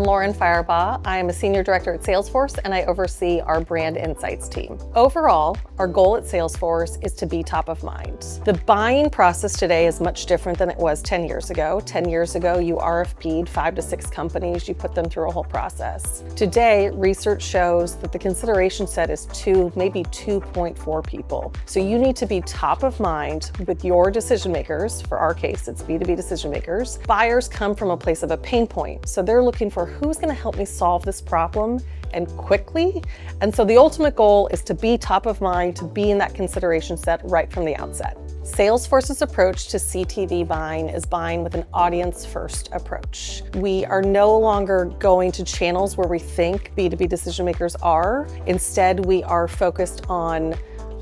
I'm Lauren Firebaugh. I am a Senior Director at Salesforce and I oversee our Brand Insights team. Overall, our goal at Salesforce is to be top of mind. The buying process today is much different than it was 10 years ago. 10 years ago, you RFP'd 5 to 6 companies, you put them through a whole process. Today, research shows that the consideration set is 2, maybe 2.4 people. So you need to be top of mind with your decision makers. For our case, it's B2B decision makers. Buyers come from a place of a pain point. So they're looking for who's going to help me solve this problem and quickly. And so the ultimate goal is to be top of mind, to be in that consideration set right from the outset. Salesforce's approach to CTV buying is buying with an audience-first approach. We are no longer going to channels where we think B2B decision makers are. Instead, we are focused on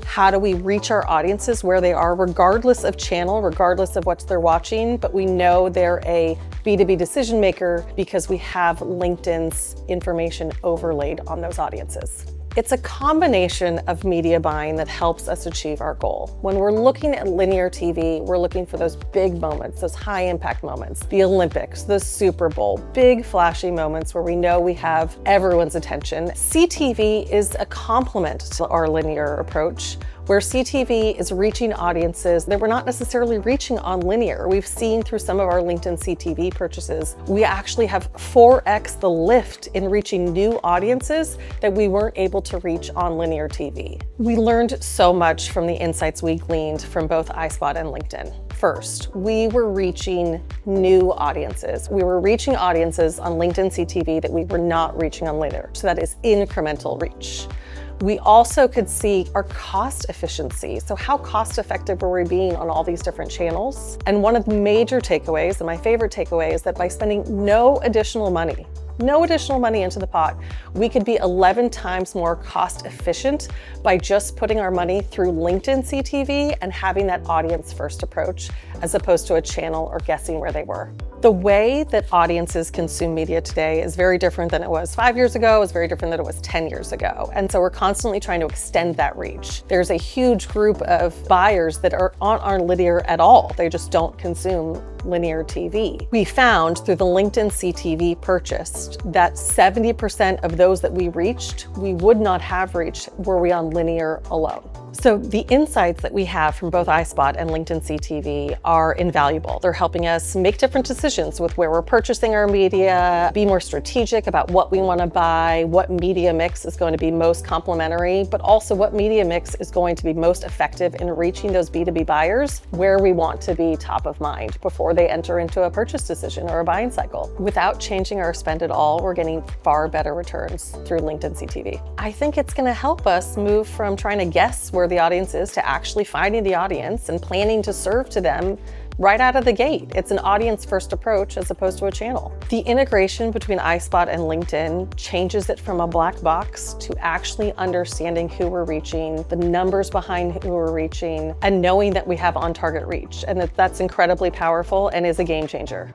how do we reach our audiences where they are, regardless of channel, regardless of what they're watching, but we know they're a B2B decision maker because we have LinkedIn's information overlaid on those audiences. It's a combination of media buying that helps us achieve our goal. When we're looking at linear TV, we're looking for those big moments, those high impact moments, the Olympics, the Super Bowl, big flashy moments where we know we have everyone's attention. CTV is a complement to our linear approach, where CTV is reaching audiences that we're not necessarily reaching on linear. We've seen through some of our LinkedIn CTV purchases, we actually have 4x the lift in reaching new audiences that we weren't able to reach on linear TV. We learned so much from the insights we gleaned from both iSpot and LinkedIn. First, we were reaching new audiences. We were reaching audiences on LinkedIn CTV that we were not reaching on linear. So that is incremental reach. We also could see our cost efficiency. So how cost effective were we being on all these different channels? And one of the major takeaways, and my favorite takeaway, is that by spending no additional money into the pot, we could be 11 times more cost efficient by just putting our money through LinkedIn CTV and having that audience first approach, as opposed to a channel or guessing where they were. The way that audiences consume media today is very different than it was 5 years ago, is very different than it was 10 years ago. And so we're constantly trying to extend that reach. There's a huge group of buyers that aren't on linear at all. They just don't consume linear TV. We found through the LinkedIn CTV purchased that 70% of those that we reached, we would not have reached were we on linear alone. So the insights that we have from both iSpot and LinkedIn CTV are invaluable. They're helping us make different decisions with where we're purchasing our media, be more strategic about what we want to buy, what media mix is going to be most complementary, but also what media mix is going to be most effective in reaching those B2B buyers where we want to be top of mind before they enter into a purchase decision or a buying cycle. Without changing our spend at all, we're getting far better returns through LinkedIn CTV. I think it's going to help us move from trying to guess where the audience is to actually finding the audience and planning to serve to them right out of the gate. It's an audience first approach as opposed to a channel. The integration between iSpot and LinkedIn changes it from a black box to actually understanding who we're reaching, the numbers behind who we're reaching, and knowing that we have on target reach. And that's incredibly powerful and is a game changer.